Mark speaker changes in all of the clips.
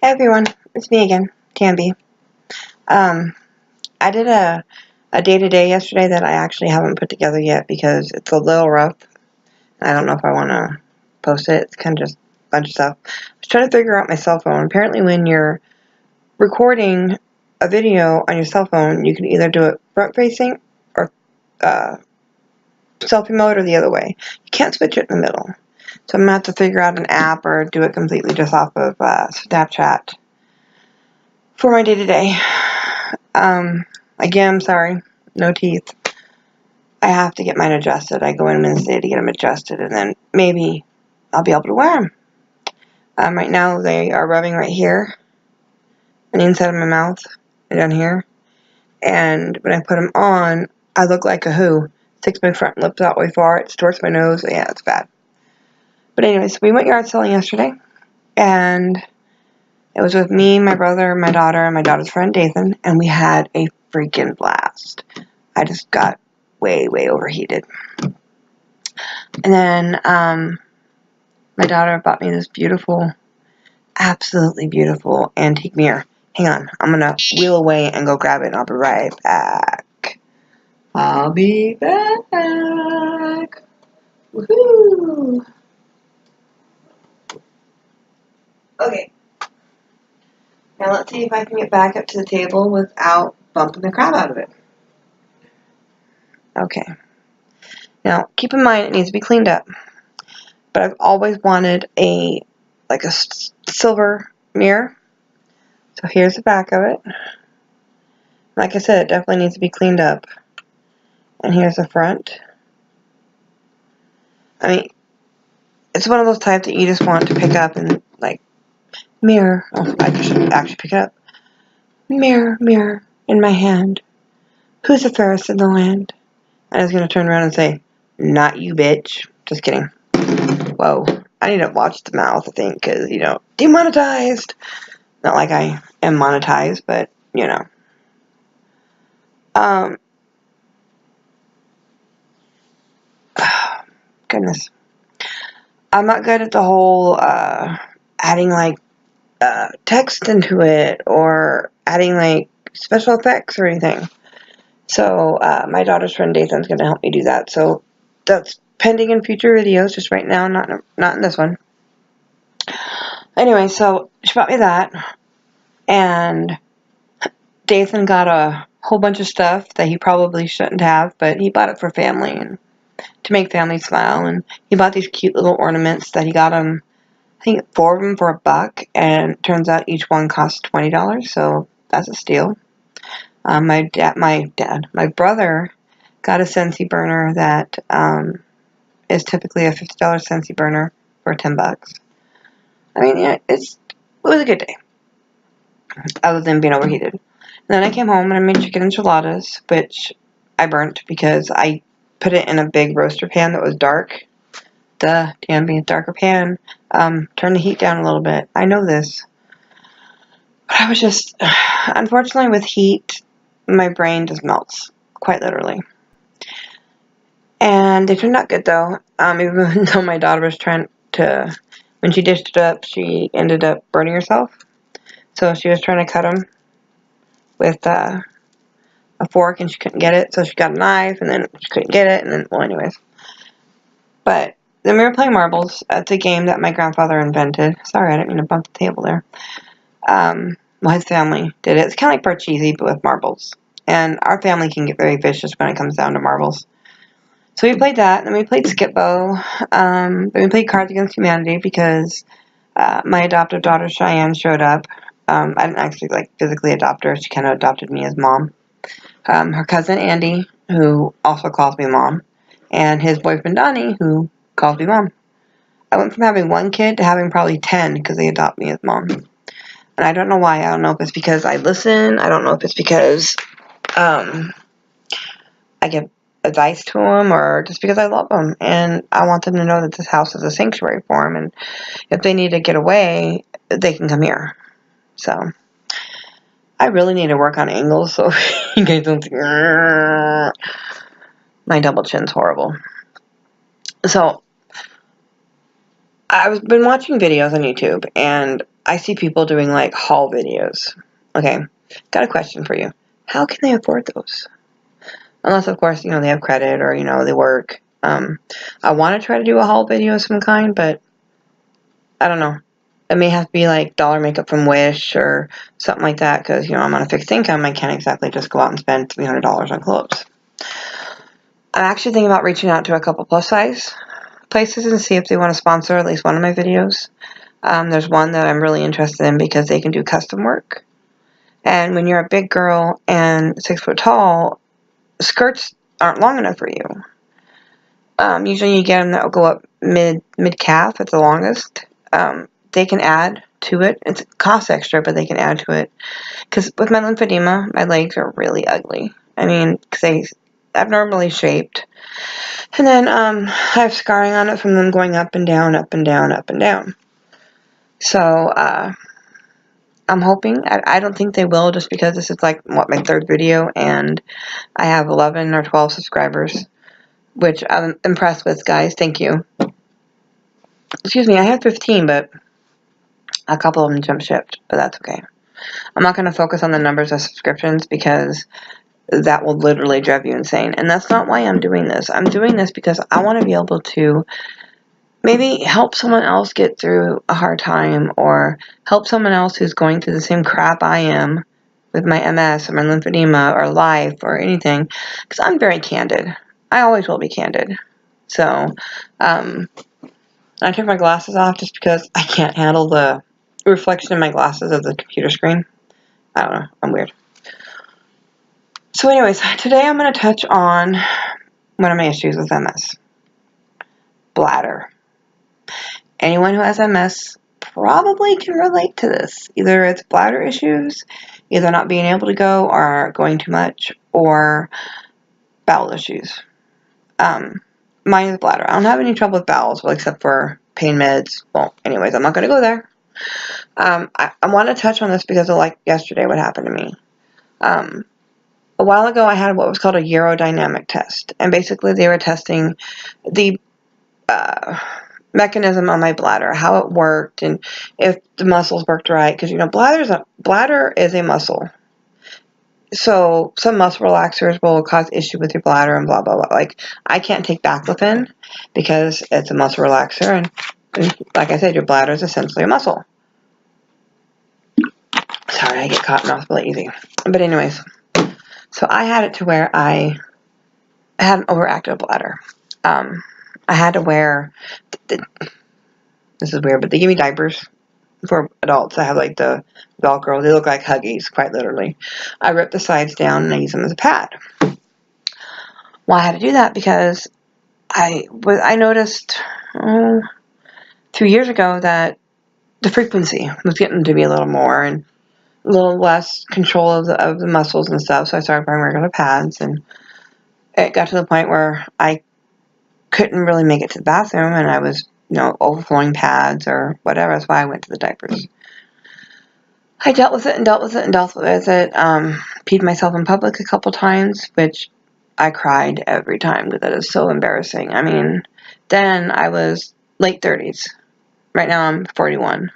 Speaker 1: Hey everyone, it's me again, Tamby. I did a day-to-day yesterday that I actually haven't put together yet because it's a little rough. I don't know if I want to post it. It's kind of just a bunch of stuff. I was trying to figure out my cell phone. Apparently when you're recording a video on your cell phone, you can either do it front-facing or selfie mode or the other way. You can't switch it in the middle. So I'm going to have to figure out an app or do it completely just off of Snapchat for my day-to-day. Again, I'm sorry, no teeth. I have to get mine adjusted. I go in Wednesday to get them adjusted, and then maybe I'll be able to wear them. Right now, they are rubbing right here, on the inside of my mouth, and down here. And when I put them on, I look like a who. Sticks my front lips out way far. It distorts my nose. Yeah, it's bad. But anyways, we went yard selling yesterday, and it was with me, my brother, my daughter, and my daughter's friend, Dathan, and we had a freaking blast. I just got way overheated. And then my daughter bought me this beautiful, absolutely beautiful antique mirror. Hang on, I'm going to wheel away and go grab it, and I'll be right back. I'll be back. Woohoo! Okay. Now let's see if I can get back up to the table without bumping the crap out of it. Okay. Now, keep in mind it needs to be cleaned up. But I've always wanted a silver mirror. So here's the back of it. Like I said, it definitely needs to be cleaned up. And here's the front. I mean, it's one of those types that you just want to pick up and, like, mirror. Oh, I should actually pick it up. Mirror, mirror in my hand. Who's the fairest in the land? I was going to turn around and say, not you, bitch. Just kidding. Whoa. I need to watch the mouth, I think, because, demonetized. Not like I am monetized, but, Goodness. I'm not good at the whole, adding, text into it, or adding, special effects or anything. So, my daughter's friend Dathan's going to help me do that. So, that's pending in future videos, just right now, not in this one. Anyway, so, she bought me that, and Dathan got a whole bunch of stuff that he probably shouldn't have, but he bought it for family, and to make family smile, and he bought these cute little ornaments that he got him, I think 4 of them for $1, and it turns out each one costs $20, so that's a steal. My brother got a Scentsy burner that is typically a $50 Scentsy burner for $10. I mean, yeah, it was a good day, other than being overheated. And then I came home and I made chicken enchiladas, which I burnt because I put it in a big roaster pan that was dark. Tammy, darker pan. Turn the heat down a little bit. I know this. But I was just, unfortunately with heat, my brain just melts, quite literally. And they turned out good though. Even though my daughter was trying to, when she dished it up, she ended up burning herself. So she was trying to cut them with a fork and she couldn't get it. So she got a knife and then she couldn't get it. And then, well, anyways. But then we were playing marbles. It's a game that my grandfather invented. Sorry, I didn't mean to bump the table there. Well, his family did it. It's kind of like Parcheesi, but with marbles. And our family can get very vicious when it comes down to marbles. So we played that. Then we played Skip-Bo. Then we played Cards Against Humanity because my adoptive daughter, Cheyenne, showed up. I didn't actually, physically adopt her. She kind of adopted me as mom. Her cousin, Andy, who also calls me mom. And his boyfriend, Donnie, who calls me mom. I went from having 1 kid to having probably 10 because they adopt me as mom. And I don't know why. I don't know if it's because I listen. I don't know if it's because I give advice to them, or just because I love them. And I want them to know that this house is a sanctuary for them. And if they need to get away, they can come here. So I really need to work on angles so you guys don't think my double chin's horrible. So I've been watching videos on YouTube, and I see people doing like haul videos. Okay, got a question for you. How can they afford those? Unless, of course, they have credit or, they work. I want to try to do a haul video of some kind, but I don't know. It may have to be like dollar makeup from Wish or something like that because, I'm on a fixed income. I can't exactly just go out and spend $300 on clothes. I'm actually thinking about reaching out to a couple plus size places and see if they want to sponsor at least one of my videos. There's one that I'm really interested in because they can do custom work. And when you're a big girl and 6 foot tall, skirts aren't long enough for you. Usually you get them that will go up mid calf at the longest. They can add to it. It costs extra, but they can add to it. Because with my lymphedema, my legs are really ugly. I mean, because they abnormally shaped. And then I have scarring on it from them going up and down, up and down, up and down. So I'm hoping. I don't think they will just because this is like, my 3rd video, and I have 11 or 12 subscribers, which I'm impressed with, guys. Thank you. Excuse me, I had 15, but a couple of them jump shipped, but that's okay. I'm not going to focus on the numbers of subscriptions because that will literally drive you insane. And that's not why I'm doing this. I'm doing this because I want to be able to maybe help someone else get through a hard time or help someone else who's going through the same crap I am with my MS or my lymphedema or life or anything. Because I'm very candid. I always will be candid. So, I took my glasses off just because I can't handle the reflection in my glasses of the computer screen. I don't know. I'm weird. So anyways, today I'm going to touch on one of my issues with MS. Bladder. Anyone who has MS probably can relate to this. Either it's bladder issues, either not being able to go or going too much, or bowel issues. Mine is bladder. I don't have any trouble with bowels, well, except for pain meds. Well, anyways, I'm not going to go there. I want to touch on this because of like yesterday what happened to me. A while ago I had what was called a urodynamic test, and basically they were testing the mechanism on my bladder, how it worked, and if the muscles worked right, because bladder is a muscle. So some muscle relaxers will cause issue with your bladder and blah blah blah. Like, I can't take baclofen because it's a muscle relaxer, and like I said, your bladder is essentially a muscle. Sorry, I get caught mouth really easy. But anyways, so I had it to where I had an overactive bladder. I had to wear, this is weird, but they give me diapers for adults. I have like the Velcro. They look like Huggies, quite literally. I ripped the sides down and I use them as a pad. Well, I had to do that because I noticed 2 years ago that the frequency was getting to be a little more and a little less control of the muscles and stuff. So I started wearing regular pads, and it got to the point where I couldn't really make it to the bathroom, and I was, overflowing pads or whatever. That's why I went to the diapers. I dealt with it and dealt with it and dealt with it. Peed myself in public a couple times, which I cried every time because that is so embarrassing. I mean, then I was late 30s. Right now I'm 41.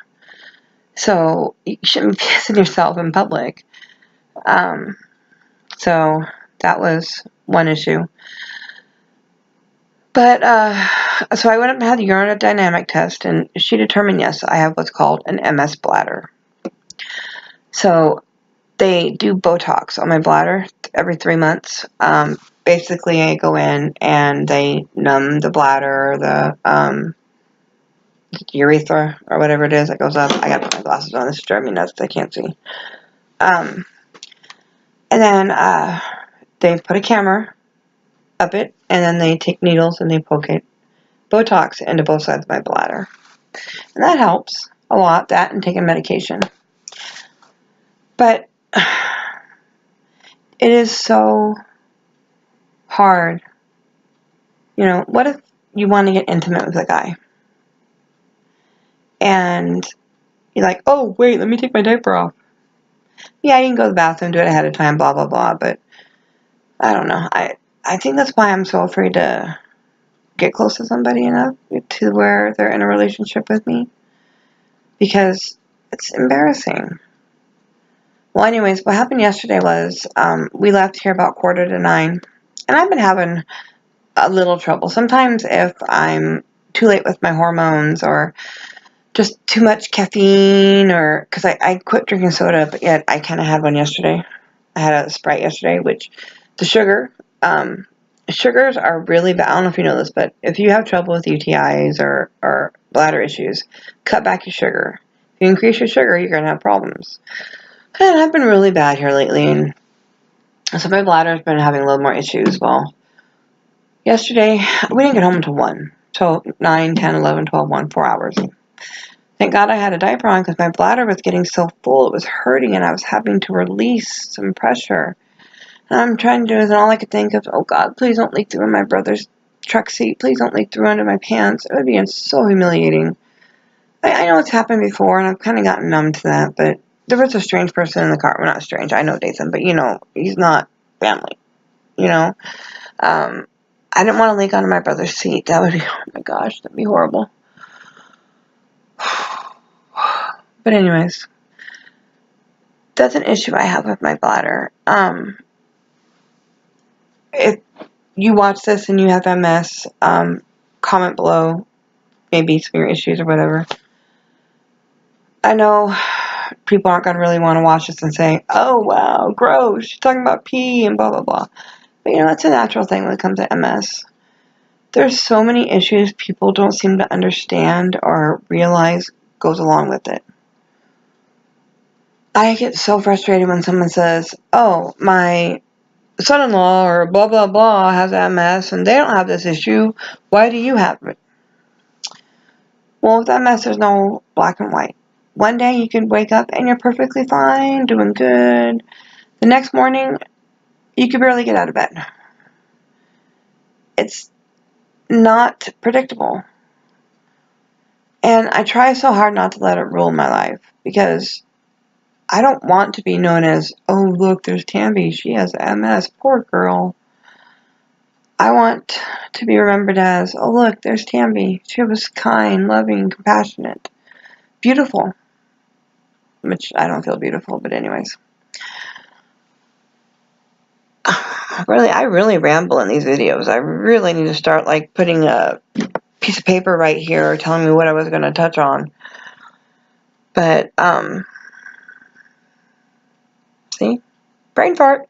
Speaker 1: So you shouldn't be pissing yourself in public. So that was one issue. But, so I went up and had the urodynamic test, and she determined, yes, I have what's called an MS bladder. So they do Botox on my bladder every 3 months. Basically, I go in and they numb the bladder, the urethra, or whatever it is that goes up. I gotta put my glasses on. This is driving me nuts. I can't see. And then they put a camera up it, and then they take needles and they poke it, Botox, into both sides of my bladder. And that helps a lot, that and taking medication. But it is so hard. What if you want to get intimate with a guy? And you're like, oh, wait, let me take my diaper off. Yeah, you can go to the bathroom, do it ahead of time, blah, blah, blah. But I don't know. I think that's why I'm so afraid to get close to somebody enough to where they're in a relationship with me. Because It's embarrassing. Well, anyways, what happened yesterday was we left here about 8:45, and I've been having a little trouble. Sometimes if I'm too late with my hormones or just too much caffeine, or because I quit drinking soda, but yet I kind of had one yesterday. I had a Sprite yesterday, which the sugars are really bad. I don't know if you know this, but if you have trouble with UTIs or bladder issues, cut back your sugar. If you increase your sugar, you're going to have problems. And I've been really bad here lately, and so my bladder's been having a little more issues. Well, yesterday, we didn't get home until 1. So 9, 10, 11, 12, 1, 4 hours. Thank God I had a diaper on because my bladder was getting so full. It was hurting, and I was having to release some pressure. And I'm trying to do this, and all I could think of, oh God, please don't leak through in my brother's truck seat. Please don't leak through under my pants. It would be so humiliating. I know it's happened before, and I've kind of gotten numb to that, but there was a strange person in the car. Well, not strange. I know Dathan, but, he's not family, you know. I didn't want to leak under my brother's seat. That would be, oh my gosh, that'd be horrible. But anyways, that's an issue I have with my bladder. If you watch this and you have MS, comment below maybe some of your issues or whatever. I know people aren't going to really want to watch this and say, oh, wow, gross, she's talking about pee and blah, blah, blah. But, it's a natural thing when it comes to MS. There's so many issues people don't seem to understand or realize goes along with it. I get so frustrated when someone says, oh, my son-in-law or blah, blah, blah has MS and they don't have this issue. Why do you have it? Well, with MS, there's no black and white. One day you can wake up and you're perfectly fine, doing good. The next morning, you can barely get out of bed. It's not predictable. And I try so hard not to let it rule my life because I don't want to be known as, oh, look, there's Tammy. She has MS. Poor girl. I want to be remembered as, oh, look, there's Tammy. She was kind, loving, compassionate, beautiful. Which I don't feel beautiful, but anyways. I really ramble in these videos. I really need to start, putting a piece of paper right here telling me what I was going to touch on. But, see? Brain fart.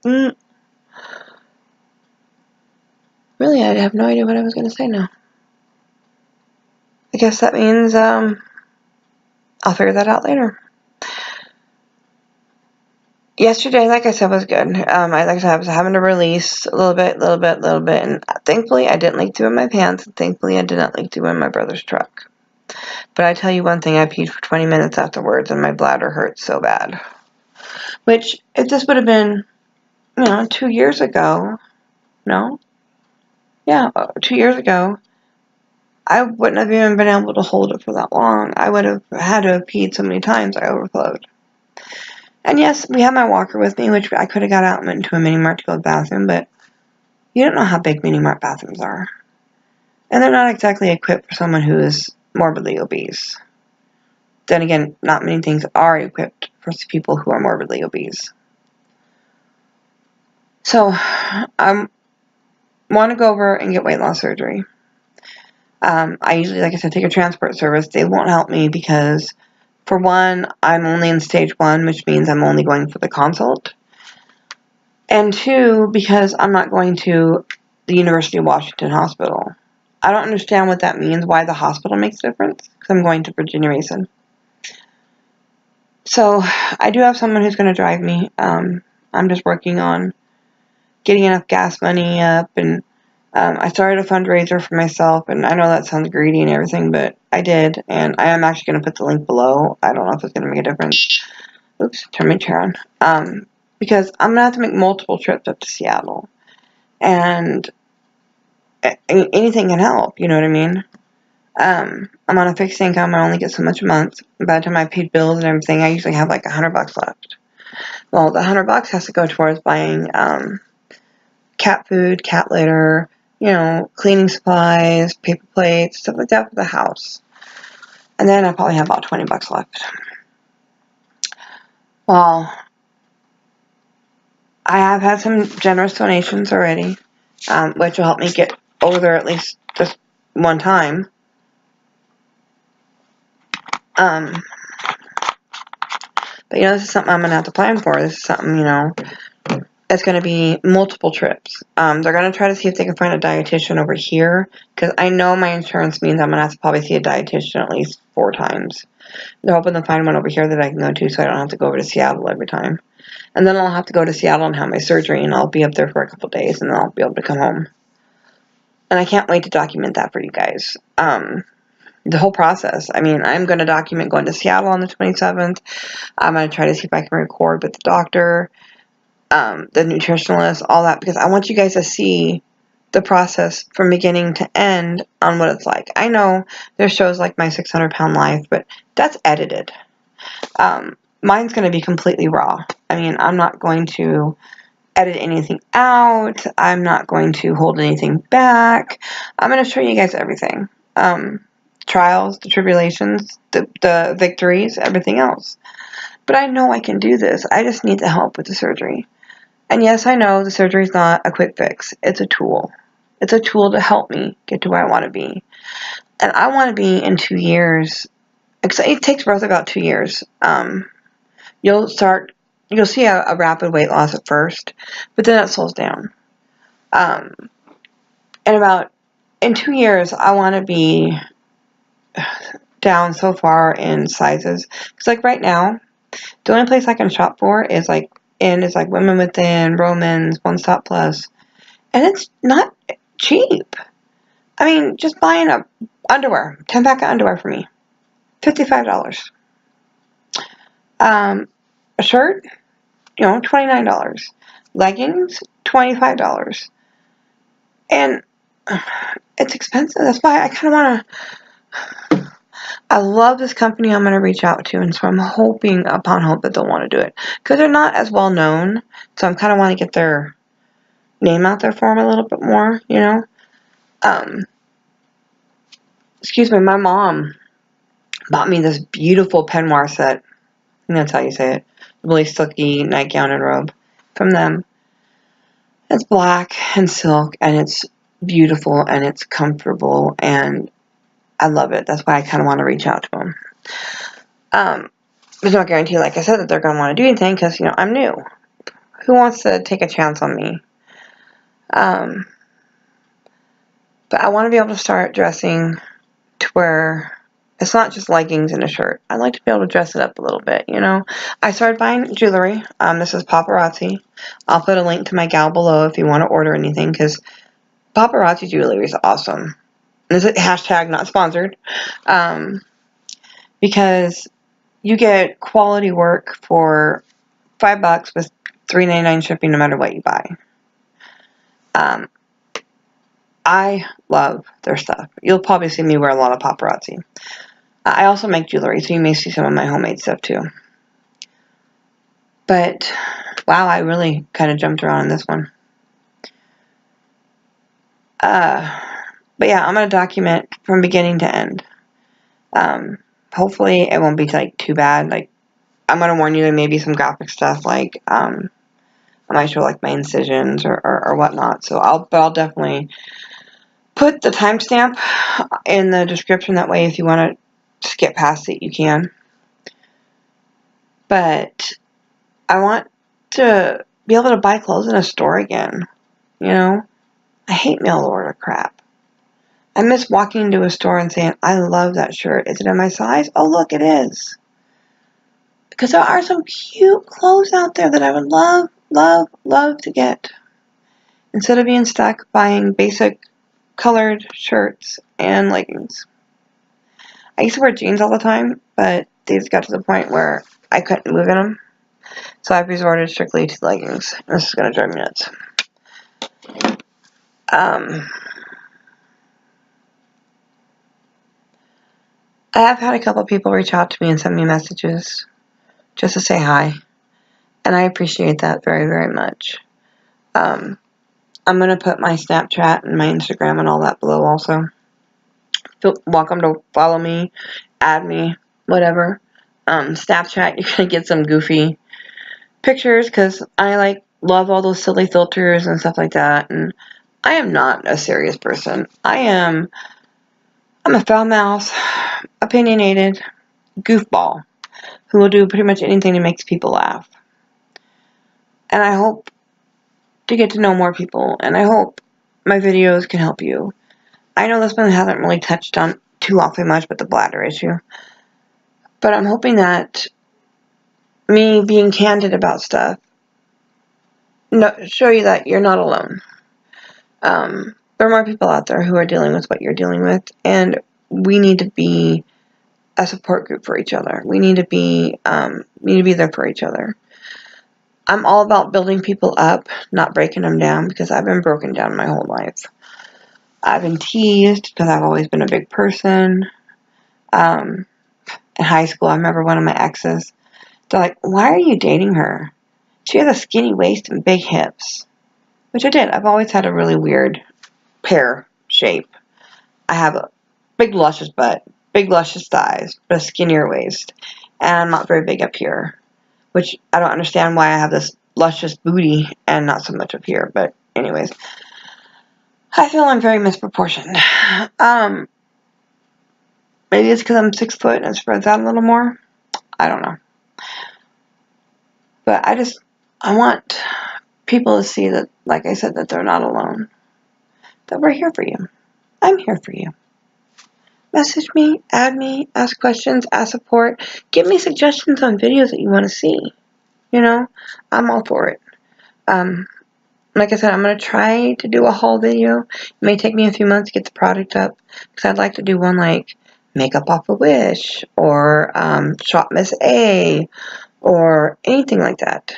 Speaker 1: Really, I have no idea what I was going to say now. I guess that means, I'll figure that out later. Yesterday, like I said, was good. I was having to release a little bit, and thankfully I didn't leak through in my pants, and thankfully I did not leak through in my brother's truck. But I tell you one thing, I peed for 20 minutes afterwards, and my bladder hurt so bad. Which, if this would have been, 2 years ago, no? Yeah, 2 years ago, I wouldn't have even been able to hold it for that long. I would have had to have peed so many times I overflowed. And yes, we had my walker with me, which I could have got out and went into a mini mart to go to the bathroom, but you don't know how big mini mart bathrooms are. And they're not exactly equipped for someone who is morbidly obese. Then again, not many things are equipped for people who are morbidly obese. So, I want to go over and get weight loss surgery. I usually, like I said, take a transport service. They won't help me because, for one, I'm only in stage 1, which means I'm only going for the consult. And 2, because I'm not going to the University of Washington Hospital. I don't understand what that means, why the hospital makes a difference, because I'm going to Virginia Mason. So, I do have someone who's going to drive me. I'm just working on getting enough gas money up, and I started a fundraiser for myself, and I know that sounds greedy and everything, but I did, and I am actually going to put the link below. I don't know if it's going to make a difference. Oops, turn my chair on. Because I'm going to have to make multiple trips up to Seattle, and anything can help, you know what I mean? I'm on a fixed income, I only get so much a month. By the time I paid bills and everything, I usually have like $100 left. Well, the $100 has to go towards buying cat food, cat litter, cleaning supplies, paper plates, stuff like that for the house. And then I probably have about $20 left. Well, I have had some generous donations already, which will help me get over there at least just one time. But this is something I'm going to have to plan for. This is something, it's going to be multiple trips. They're going to try to see if they can find a dietitian over here, because I know my insurance means I'm going to have to probably see a dietitian at least 4 times. They're hoping to find one over here that I can go to so I don't have to go over to Seattle every time. And then I'll have to go to Seattle and have my surgery, and I'll be up there for a couple days, and then I'll be able to come home. And I can't wait to document that for you guys. The whole process. I mean, I'm going to document going to Seattle on the 27th. I'm going to try to see if I can record with the doctor, the nutritionalist, all that, because I want you guys to see the process from beginning to end on what it's like. I know there's shows like My 600-Pound Life, but that's edited. Mine's going to be completely raw. I mean, I'm not going to edit anything out. I'm not going to hold anything back. I'm going to show you guys everything. Trials, the tribulations, the victories, everything else. But I know I can do this. I just need the help with the surgery. And yes, I know the surgery is not a quick fix. It's a tool. It's a tool to help me get to where I want to be. And I want to be in 2 years. It takes birth about 2 years. You'll see a rapid weight loss at first, but then it slows down. In 2 years, I want to be down so far in sizes. Because like right now, the only place I can shop for is like Women Within, Romans, One Stop Plus, and it's not cheap. I mean, just buying a 10-pack of underwear for me, $55. A shirt, $29. Leggings, $25. And it's expensive. That's why I kind of want to. I love this company I'm going to reach out to, and so I'm hoping upon hope that they'll want to do it, because they're not as well known. So I'm kind of want to get their name out there for them a little bit more, Excuse me, my mom bought me this beautiful peignoir set. I think that's how you say it. Really silky nightgown and robe from them. It's black and silk, and it's beautiful, and it's comfortable, and I love it. That's why I kind of want to reach out to them. There's no guarantee, like I said, that they're going to want to do anything, because, I'm new. Who wants to take a chance on me? But I want to be able to start dressing to where it's not just leggings and a shirt. I'd like to be able to dress it up a little bit, I started buying jewelry. This is Paparazzi. I'll put a link to my gal below if you want to order anything, because Paparazzi jewelry is awesome. This is hashtag not sponsored. Because you get quality work for $5 with $3.99 shipping no matter what you buy. I love their stuff. You'll probably see me wear a lot of Paparazzi. I also make jewelry, so you may see some of my homemade stuff too. But, wow, I really kind of jumped around on this one. But yeah, I'm going to document from beginning to end. Hopefully it won't be too bad. I'm going to warn you, there may be some graphic stuff, I might show my incisions or whatnot. So I'll definitely put the timestamp in the description. That way, if you want to skip past it, you can. But I want to be able to buy clothes in a store again. I hate mail order crap. I miss walking into a store and saying, I love that shirt. Is it in my size? Oh, look, it is. Because there are some cute clothes out there that I would love, love, love to get. Instead of being stuck buying basic colored shirts and leggings. I used to wear jeans all the time, but they just got to the point where I couldn't move in them. So I've resorted strictly to leggings. This is going to drive me nuts. I have had a couple people reach out to me and send me messages just to say hi. And I appreciate that very, very much. I'm going to put my Snapchat and my Instagram and all that below also. Feel welcome to follow me, add me, whatever. Snapchat, you're going to get some goofy pictures because I like love all those silly filters and stuff like that. And I am not a serious person. I'm a foul mouth, opinionated goofball who will do pretty much anything that makes people laugh. And I hope to get to know more people, and I hope my videos can help you. I know this one hasn't really touched on too awfully much with the bladder issue, but I'm hoping that me being candid about stuff show you that you're not alone. There are more people out there who are dealing with what you're dealing with, and we need to be a support group for each other. We need to be there for each other. I'm all about building people up, not breaking them down, because I've been broken down my whole life. I've been teased because I've always been a big person. In high school, I remember one of my exes, they're like, "Why are you dating her? She has a skinny waist and big hips." Which I did. I've always had a really weird pear shape. I have a big luscious butt, big luscious thighs, but a skinnier waist. And I'm not very big up here, which I don't understand why I have this luscious booty and not so much up here. But anyways, I feel I'm very misproportioned. Maybe it's because I'm 6 foot and it spreads out a little more. I don't know. But I want people to see that, like I said, that they're not alone. That we're here for you. I'm here for you. Message me, add me, ask questions, ask support. Give me suggestions on videos that you want to see. You know, I'm all for it. Like I said, I'm going to try to do a haul video. It may take me a few months to get the product up, because I'd like to do one like makeup off of Wish, or Shop Miss A, or anything like that.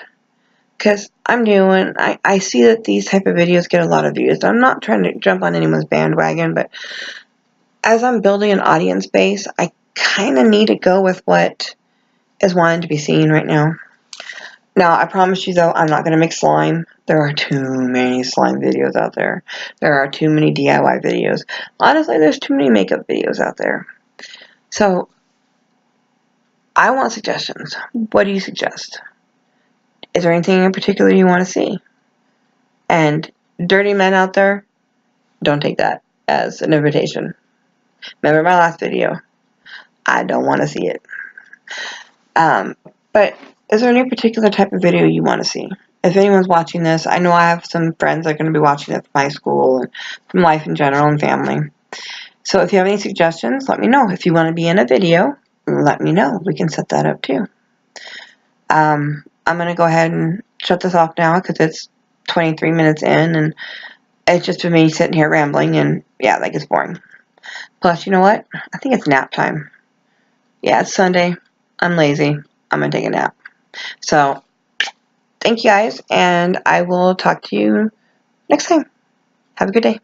Speaker 1: Because I see that these type of videos get a lot of views. I'm not trying to jump on anyone's bandwagon, but as I'm building an audience base, I kind of need to go with what is wanting to be seen right now. Now, I promise you, though, I'm not going to make slime. There are too many slime videos out there. There are too many DIY videos. Honestly, there's too many makeup videos out there. So, I want suggestions. What do you suggest? Is there anything in particular you want to see? And dirty men out there, don't take that as an invitation. Remember my last video? I don't want to see it. But is there any particular type of video you want to see? If anyone's watching this, I know I have some friends that are going to be watching it from high school and from life in general and family. So if you have any suggestions, let me know. If you want to be in a video, let me know. We can set that up too. I'm going to go ahead and shut this off now because it's 23 minutes in and it's just been me sitting here rambling, and yeah, that gets boring. Plus, you know what? I think it's nap time. Yeah, it's Sunday. I'm lazy. I'm going to take a nap. So, thank you guys, and I will talk to you next time. Have a good day.